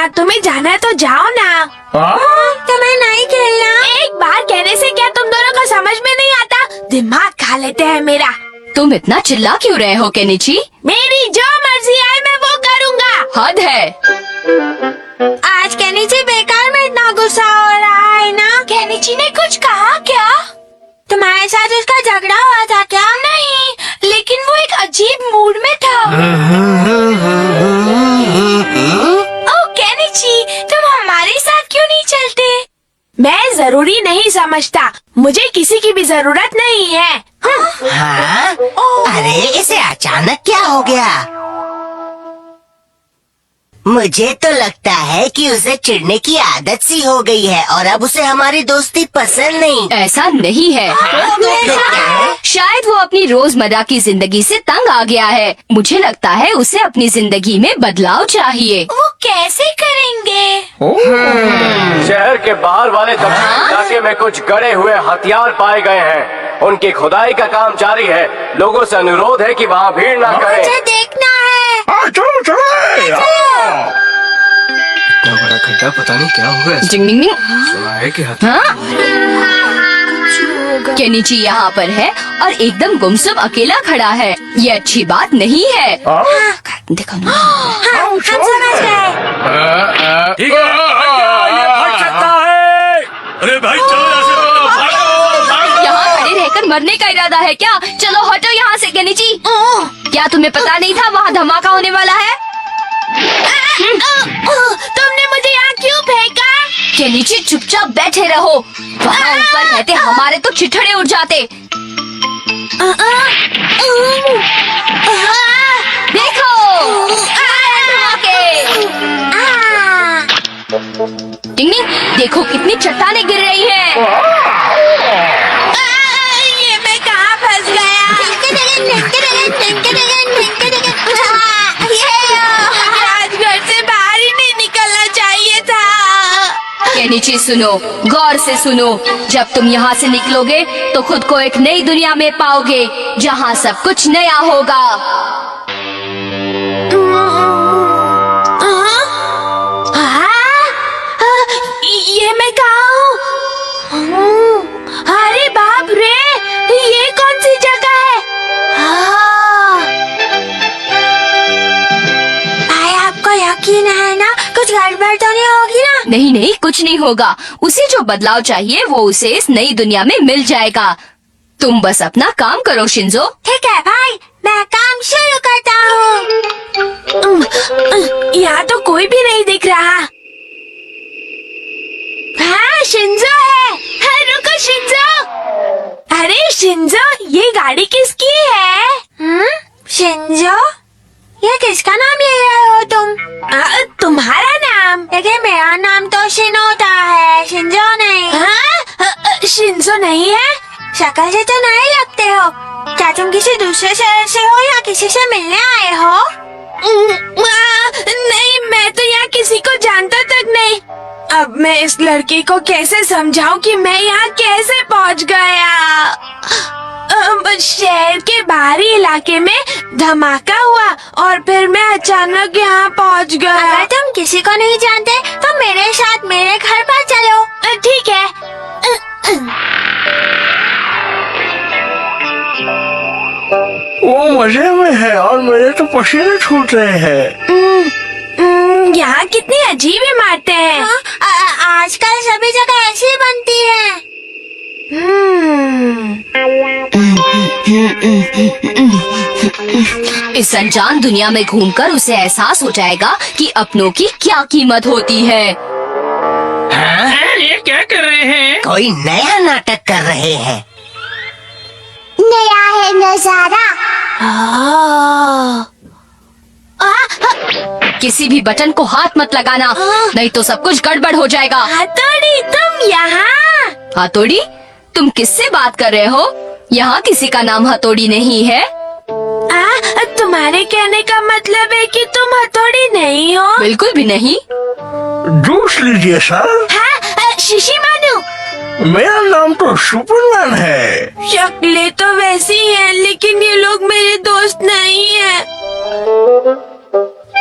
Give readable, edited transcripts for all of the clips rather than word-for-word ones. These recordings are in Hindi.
ना, तुम्हें जाना है तो जाओ ना। तुम्हें नहीं खेलना। एक बार कहने से क्या तुम दोनों को समझ में नहीं आता? दिमाग खा लेते हैं मेरा। तुम इतना चिल्ला क्यों रहे हो केनिची? मेरी जो मर्जी आए मैं वो करूँगा। हद है। आज केनिची बेकार में इतना गुस्सा हो रहा है ना? केनिची ने कुछ कहा क्या? तुम्हारे साथ उसका झगड़ा हुआ था क्या? नहीं, लेकिन वो एक अजीब मूड में था। ओह केनिची, तुम हमारे साथ क्यों नहीं चलते? मैं जरूरी नहीं समझता, मुझे किसी की भी जरूरत नहीं है। हाँ? अरे इसे अचानक क्या हो गया? मुझे तो लगता है कि उसे चिढ़ने की आदत सी हो गई है और अब उसे हमारी दोस्ती पसंद नहीं। ऐसा नहीं है। तो क्या है? शायद वो अपनी रोजमर्रा की जिंदगी से तंग आ गया है। मुझे लगता है उसे अपनी जिंदगी में बदलाव चाहिए। वो कैसे करेंगे? शहर के बाहर वाले दक्षिण इलाके में कुछ गड़े हुए हथियार पाए गए हैं। उनकी खुदाई का काम जारी है। लोगों से अनुरोध है कि वहाँ भीड़ ना करें। मुझे देखना है। चलो चलो। इतना बड़ा खड्डा, पता नहीं क्या हुआ। जिंग जिंग जिंग। सुना है कि हाँ? केनिची यहाँ पर है और एकदम गुमसुम अकेला खड़ा है। ये अच्छी बात नहीं है। देखो ना। हम समझ गए। ठीक है, ये फट सकता है। अरे भाई चलो यहाँ खड़े रहकर मरने का इरादा है क्या? चलो हटो यहाँ से केनिची। क्या तुम्हें पता नहीं था वहाँ धमाका होने वाला है? तुमने मुझे यहाँ क्यों फेंका? केनिची चुपचाप बैठे रहो। वहाँ ऊपर रहते हमारे तो चिथड़े उड़ जाते। देखो धमाके। टिंगनी, देखो कितनी चट्टानें गिर रही हैं। ये मैं कहाँ फंस गया? आज घर से बाहर ही नहीं निकलना चाहिए था। केनिची सुनो, गौर से सुनो। जब तुम यहाँ से निकलोगे तो खुद को एक नई दुनिया में पाओगे जहाँ सब कुछ नया होगा। ये मैं कहाँ हूँ? अरे बाप रे, ये कौन सी जगह है? भाई आपको यकीन है ना? कुछ गड़बड़ तो नहीं होगी ना? नहीं नहीं, कुछ नहीं होगा। उसे जो बदलाव चाहिए वो उसे इस नई दुनिया में मिल जाएगा। तुम बस अपना काम करो शिंजो। ठीक है भाई, मैं काम शुरू करता हूँ। यहाँ तो कोई भी नहीं दिख रहा। हाँ, शिंजो है। हाँ, रुको शिंजो। अरे शिंजो, ये गाड़ी किसकी है? शिंजो, ये किसका नाम ले रहे हो तुम? तुम्हारा नाम? देखिए मेरा नाम तो शिनोता है, शिंजो नहीं। हाँ? शिंजो नहीं है? शक्ल से तो नहीं लगते हो। क्या तुम किसी दूसरे शहर से हो या किसी से मिलने आए हो? नहीं, मैं तो यहाँ किसी को जानता तक नहीं। अब मैं इस लड़की को कैसे समझाऊं कि मैं यहाँ कैसे पहुँच गया? शहर के बाहरी इलाके में धमाका हुआ और फिर मैं अचानक यहाँ पहुँच गया। अगर तुम किसी को नहीं जानते तो मेरे साथ मेरे घर पर चलो। ठीक है। वो मजे में है और मेरे तो पसीने छूट रहे हैं। यहाँ कितनी अजीब इमारतें हैं। आजकल सभी जगह ऐसी ही बनती है। इस अनजान दुनिया में घूमकर उसे एहसास हो जाएगा कि अपनों की क्या कीमत होती है। ये क्या कर रहे हैं? कोई नया नाटक कर रहे हैं। नया है नजारा। किसी भी बटन को हाथ मत लगाना, नहीं तो सब कुछ गड़बड़ हो जाएगा। हथौड़ी, तुम यहाँ? हथौड़ी? तुम किससे बात कर रहे हो? यहाँ किसी का नाम हथौड़ी नहीं है। तुम्हारे कहने का मतलब है कि तुम हथौड़ी नहीं हो? बिल्कुल भी नहीं। जूस लीजिए सर। हाँ, शिशी मानू। मेरा नाम तो सुपरमैन है। शक्लें तो वैसी हैं, लेकिन ये लोग मेरे दोस्त नहीं हैं।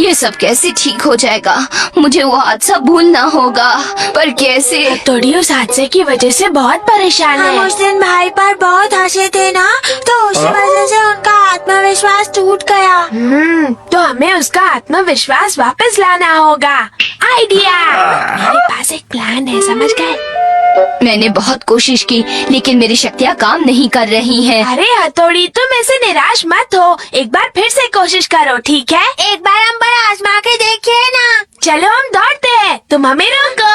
ये सब कैसे ठीक हो जाएगा? मुझे वो हादसा भूलना होगा, पर कैसे? थोड़ी उस हादसे की वजह से बहुत परेशान है। हम उस दिन भाई पर बहुत हंसे थे ना, तो उसी वजह से उनका आत्मविश्वास टूट गया। तो हमें उसका आत्मविश्वास वापस लाना होगा। आइडिया! मेरे पास एक प्लान है, समझ गए? मैंने बहुत कोशिश की, लेकिन मेरी शक्तियाँ काम नहीं कर रही हैं। अरे हथौड़ी, तुम ऐसे निराश मत हो। एक बार फिर से कोशिश करो, ठीक है? एक बार हम पर आजमा के देखिए ना। चलो हम दौड़ते हैं, तुम हमें रोको।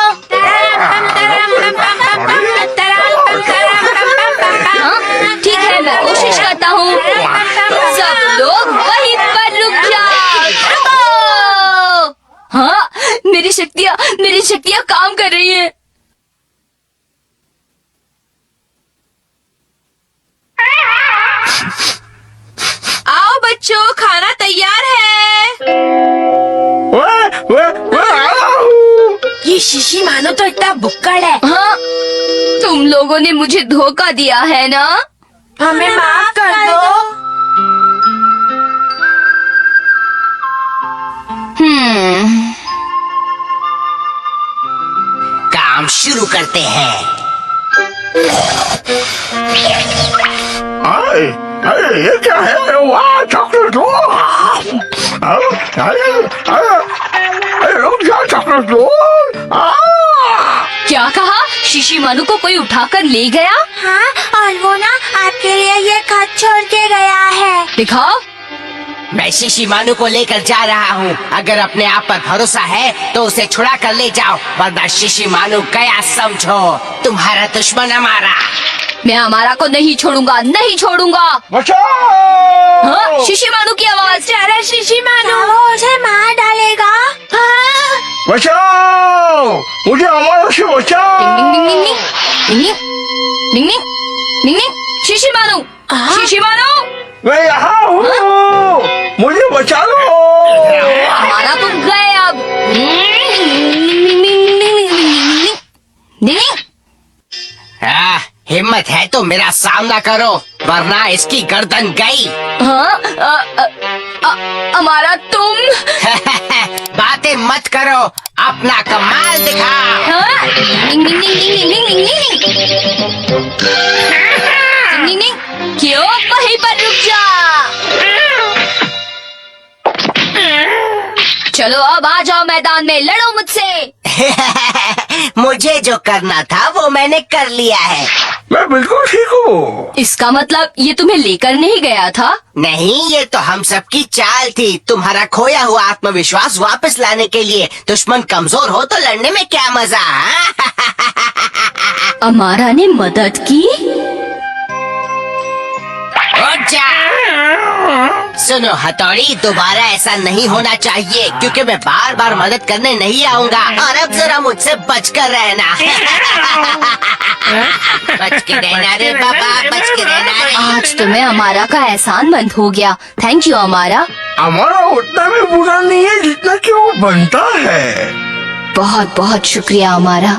हाँ, ठीक है, मैं कोशिश करता हूँ। सब लोग वहीं पर रुक जाओ। रुको! हाँ, मेरी शक्तियाँ काम कर रही हैं। आओ बच्चों, खाना तैयार है। मैं आया हूँ। ये शिशी मानो तो इतना बुक्कड़ है। हाँ, तुम लोगों ने मुझे धोखा दिया है ना? हमें माफ कर दो। काम शुरू करते हैं। अरे ये क्या है? वाह, चॉकलेट! अरे रुक जा, चॉकलेट लो। क्या कहा? शिशी मानू को कोई उठाकर ले गया? हाँ, और वो ना आपके लिए ये खत छोड़ के गया है। दिखाओ। मैं शिशिमानु को लेकर जा रहा हूँ। अगर अपने आप पर भरोसा है तो उसे छुड़ा कर ले जाओ, वरना शिशिमानु गया समझो। तुम्हारा दुश्मन हमारा। मैं हमारा को नहीं छोड़ूंगा, नहीं छोड़ूंगा। बचाओ! हाँ, शिशी मानू की आवाज। अरे शिशी मानो, वो उसे मार डालेगा। हाँ। बचाओ! मुझे हमारा से बचाओ! डिंग डिंग डिंग डिंग डिंग डिंग डिंग डिंग डिंग। शिशी मानू, शिशी मानू, मैं यहाँ हूँ, मुझे बचा लो। हमारा तो गए अब। हिम्मत है तो मेरा सामना करो, वरना इसकी गर्दन गई। हाँ, हमारा तुम। बातें मत करो, अपना कमाल दिखाओ। हाँ? डिंग डिंग डिंग डिंग डिंग डिंग डिंग डिंग डिंग डिंग। क्यों? वहीं पर रुक जा। चलो अब आ जाओ मैदान में, लड़ो मुझसे। मुझे जो करना था वो मैंने कर लिया है। मैं बिल्कुल ठीक हूँ। इसका मतलब ये तुम्हें लेकर नहीं गया था? नहीं, ये तो हम सबकी चाल थी, तुम्हारा खोया हुआ आत्मविश्वास वापस लाने के लिए। दुश्मन कमजोर हो तो लड़ने में क्या मजा? अमारा ने मदद की? उठ जा। सुनो हथौड़ी, दोबारा ऐसा नहीं होना चाहिए, क्योंकि मैं बार बार मदद करने नहीं आऊंगा। और अब जरा मुझसे बचकर रहना। बच के रहना रे बाबा, बच के रहना रे। आज तुम्हें अमारा का एहसान मंद हो गया। थैंक यू अमारा। हमारा उतना भी बुरा नहीं है जितना कि वो बनता है। बहुत बहुत शुक्रिया अमारा।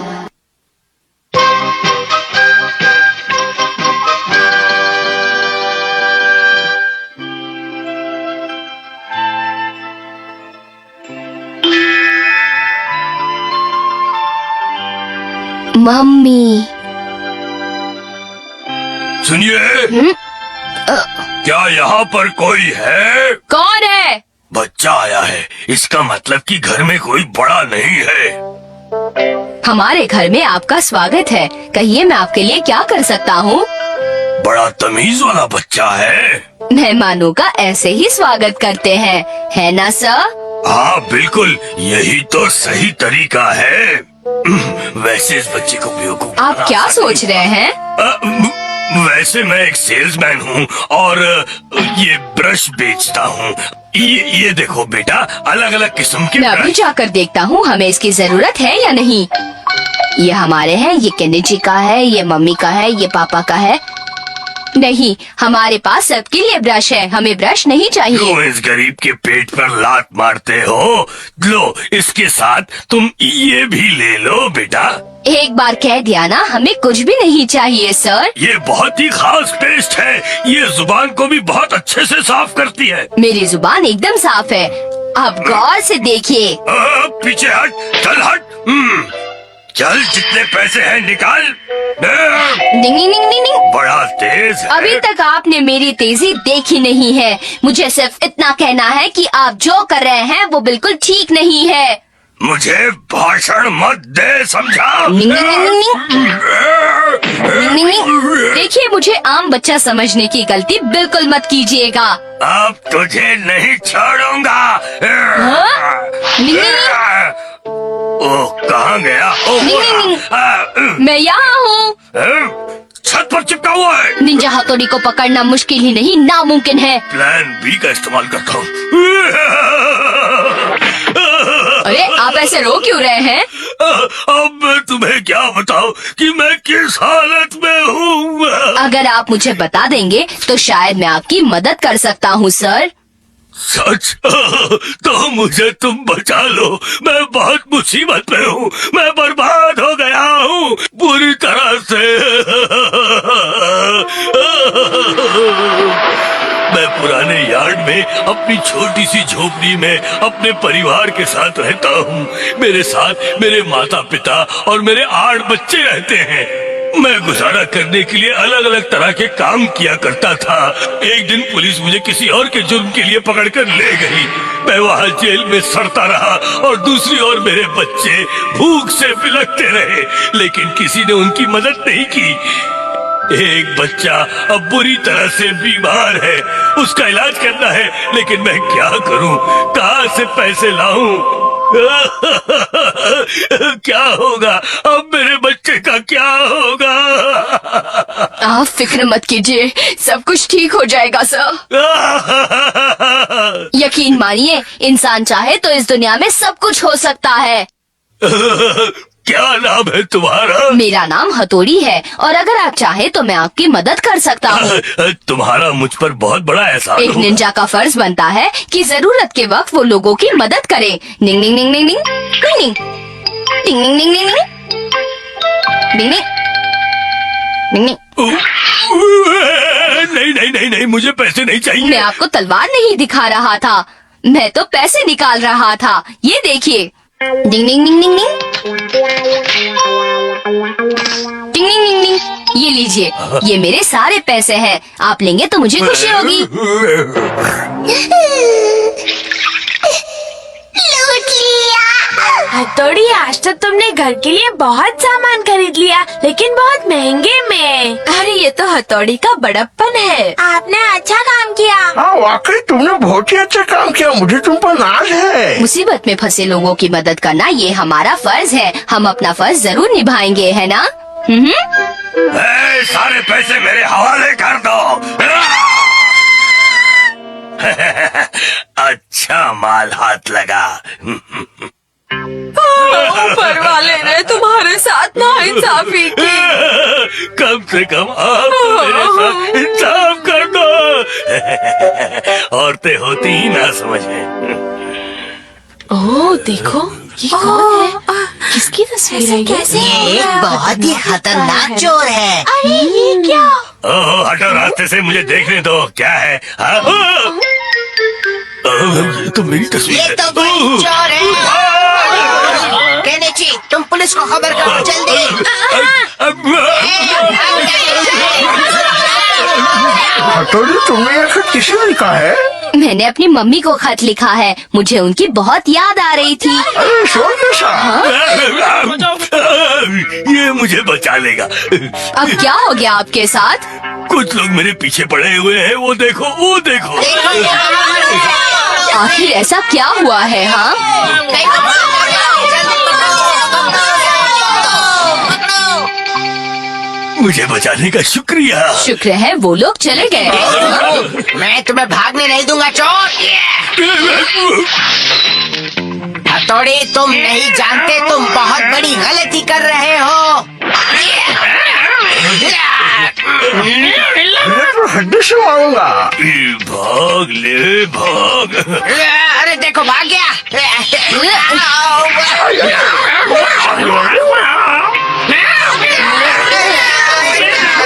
मम्मी। सुनिए, क्या यहाँ पर कोई है? कौन है? बच्चा आया है, इसका मतलब कि घर में कोई बड़ा नहीं है। हमारे घर में आपका स्वागत है। कहिए मैं आपके लिए क्या कर सकता हूँ? बड़ा तमीज वाला बच्चा है। मेहमानों का ऐसे ही स्वागत करते हैं, है ना सर? हाँ बिल्कुल, यही तो सही तरीका है। वैसे इस बच्चे को बेवकूफ आप क्या सोच रहे हैं? वैसे मैं एक सेल्समैन हूँ और ये ब्रश बेचता हूँ। ये देखो बेटा, अलग अलग किस्म के मैं अभी ब्रश। जाकर देखता हूँ हमें इसकी जरूरत है या नहीं। ये हमारे हैं, ये केन्नी जी का है, ये मम्मी का है, ये पापा का है। नहीं, हमारे पास सबके लिए ब्रश है, हमें ब्रश नहीं चाहिए। क्यों इस गरीब के पेट पर लात मारते हो? लो, इसके साथ तुम ये भी ले लो बेटा। एक बार कह दिया ना, हमें कुछ भी नहीं चाहिए सर। ये बहुत ही खास पेस्ट है, ये जुबान को भी बहुत अच्छे से साफ करती है। मेरी जुबान एकदम साफ है। आप गौर से देखिए। पीछे हट, चल हट। चल, जितने पैसे हैं निकाल। डिंग डिंग डिंग डिंग डिंग। बड़ा तेज है। अभी तक आपने मेरी तेजी देखी नहीं है। मुझे सिर्फ इतना कहना है कि आप जो कर रहे हैं वो बिल्कुल ठीक नहीं है। मुझे भाषण मत दे, समझा? डिंग डिंग डिंग डिंग डिंग डिंग डिंग। देखिए, मुझे आम बच्चा समझने की गलती बिल्कुल मत कीजिएगा। अब तुझे नहीं छोड़ूंगा। डिंग डिंग डिंग। ओह, कहाँ गया? ओह, नहीं। मैं यहाँ हूँ। छत पर चिपका हुआ है। निंजा हथौड़ी को पकड़ना मुश्किल ही नहीं, नामुमकिन है। प्लान बी का इस्तेमाल करता हूँ। अरे, आप ऐसे रो क्यों रहे हैं? अब मैं तुम्हें क्या बताऊं कि मैं किस हालत में हूँ। अगर आप मुझे बता देंगे तो शायद मैं आपकी मदद कर सकता हूँ सर। सच? तो मुझे तुम बचा लो। मैं बहुत मुसीबत में हूँ। मैं बर्बाद हो गया हूँ पूरी तरह से। मैं पुराने यार्ड में अपनी छोटी सी झोपड़ी में अपने परिवार के साथ रहता हूँ। मेरे साथ मेरे माता पिता और मेरे 8 बच्चे रहते हैं। मैं गुजारा करने के लिए अलग अलग तरह के काम किया करता था। एक दिन पुलिस मुझे किसी और के जुर्म के लिए पकड़कर ले गई। मैं वहाँ जेल में सड़ता रहा और दूसरी ओर मेरे बच्चे भूख से बिलखते रहे, लेकिन किसी ने उनकी मदद नहीं की। एक बच्चा अब बुरी तरह से बीमार है, उसका इलाज करना है, लेकिन मैं क्या करूं? कहाँ से पैसे लाऊं? क्या होगा अब? मेरे बच्चे का क्या होगा? आप फिक्र मत कीजिए, सब कुछ ठीक हो जाएगा सर। यकीन मानिए, इंसान चाहे तो इस दुनिया में सब कुछ हो सकता है। क्या नाम है तुम्हारा? मेरा नाम हथौड़ी है और अगर आप चाहे तो मैं आपकी मदद कर सकता हूँ। तुम्हारा मुझ पर बहुत बड़ा एहसान एक होगा। निंजा का फर्ज बनता है कि जरूरत के वक्त वो लोगों की मदद करे। डिंग डिंग डिंग डिंग डिंग डिंग डिंग डिंग डिंग डिंग डिंग डिंग डिंग डिंग। नहीं नहीं नहीं नहीं, मुझे पैसे नहीं चाहिए। मैं आपको तलवार नहीं दिखा रहा था, मैं तो पैसे निकाल रहा था। ये देखिए, डिंग डिंग डिंग डिंग डिंग डिंग डिंग डिंग डिंग। ये लीजिए, ये मेरे सारे पैसे हैं। आप लेंगे तो मुझे खुशी होगी। लूट लिया। हथौड़ी, आज तक तुमने घर के लिए बहुत सामान खरीद लिया, लेकिन बहुत महंगे में। अरे, ये तो हथौड़ी का बड़प्पन है। आपने अच्छा काम किया। हाँ, वाकई तुमने बहुत ही अच्छा काम किया। मुझे तुम पर नाज है। मुसीबत में फंसे लोगों की मदद करना ये हमारा फर्ज है। हम अपना फर्ज जरूर निभाएंगे, है ना? सारे पैसे मेरे हवाले कर दो। अच्छा माल हाथ लगा। ऊपर वाले ने तुम्हारे साथ नाइंसाफी की। कम से कम आप तो मेरे साथ इंसाफ कर दो। औरतें होती ही ना समझे। ओह, देखो, ये कौन है? किसकी तस्वीर है ये? कैसे ये एक बहुत ही खतरनाक चोर है। अरे ये क्या? ओह, हटो रास्ते से, मुझे देखने दो। क्या है? हाँ? ये तो मेरी तस्वीर ये है। तो वही चोर है। केनेची, तुम पुलिस को खबर करो जल्दी। हथौड़ी, तुमने यह खत किसे लिखा है? मैंने अपनी मम्मी को खत लिखा है। मुझे उनकी बहुत याद आ रही थी। अरे शोर जैसा। ये मुझे बचा लेगा। अब क्या हो गया आपके साथ? कुछ लोग मेरे पीछे पड़े हुए हैं। वो देखो, वो देखो। आखिर ऐसा क्या हुआ है? हाँ, मुझे बचाने का शुक्रिया। शुक्र है वो लोग चले गए। मैं तुम्हें भागने नहीं दूंगा चोर। हथौड़ी, तुम नहीं जानते तुम बहुत बड़ी गलती कर रहे हो। मैं तो हड्डी से मारूंगा। भाग ले, भाग। अरे देखो, भाग गया।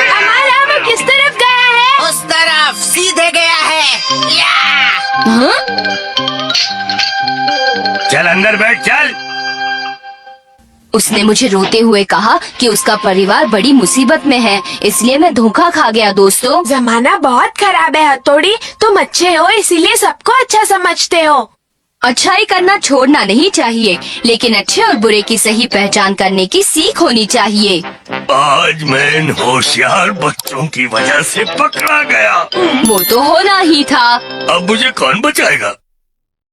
हमारा वो किस तरफ गया है? उस तरफ सीधे गया है। हाँ? अंदर बैठ चल। उसने मुझे रोते हुए कहा कि उसका परिवार बड़ी मुसीबत में है, इसलिए मैं धोखा खा गया। दोस्तों, जमाना बहुत खराब है हथौड़ी, तुम अच्छे हो इसीलिए सबको अच्छा समझते हो। अच्छाई करना छोड़ना नहीं चाहिए, लेकिन अच्छे और बुरे की सही पहचान करने की सीख होनी चाहिए। आज मैं इन होशियार बच्चों की वजह से पकड़ा गया। वो तो होना ही था। अब मुझे कौन बचाएगा?